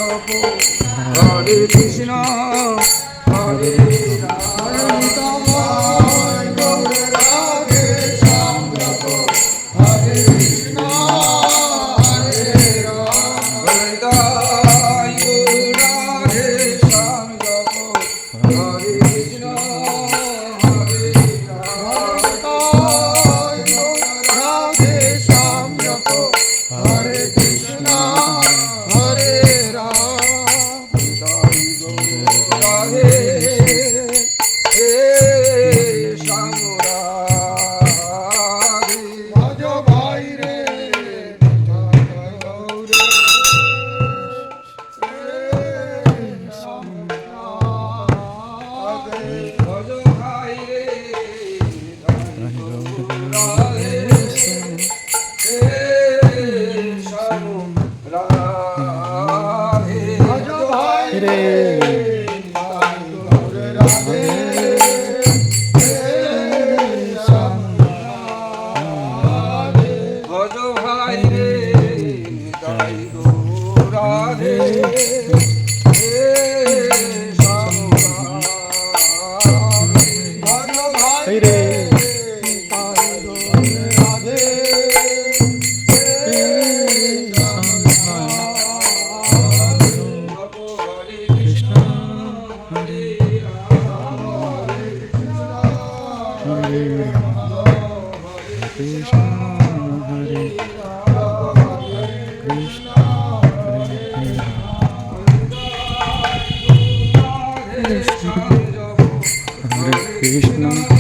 জপো হরে কৃষ্ণ হরে রাম গৌর রাধে শ্যাম জপো হরে কৃষ্ণ হরে রাম হরিদাই গৌর রাধে শ্যাম জপো হরে কৃষ্ণ হরে রাম রাধে শ্যাম জপো হরে কৃষ্ণ হরে রাম রাধে হে শ্যাম রাধে ভজ ভাই রে ভজ ভাই রে রাধে হে শ্যাম রাধে ভজ ভাই রে রাধে হে শ্যাম রাধে ভজ ভাই রে রাধে হে শ্যাম রাধে ভজ ভাই রে Krishna Hare Krishna Hare Krishna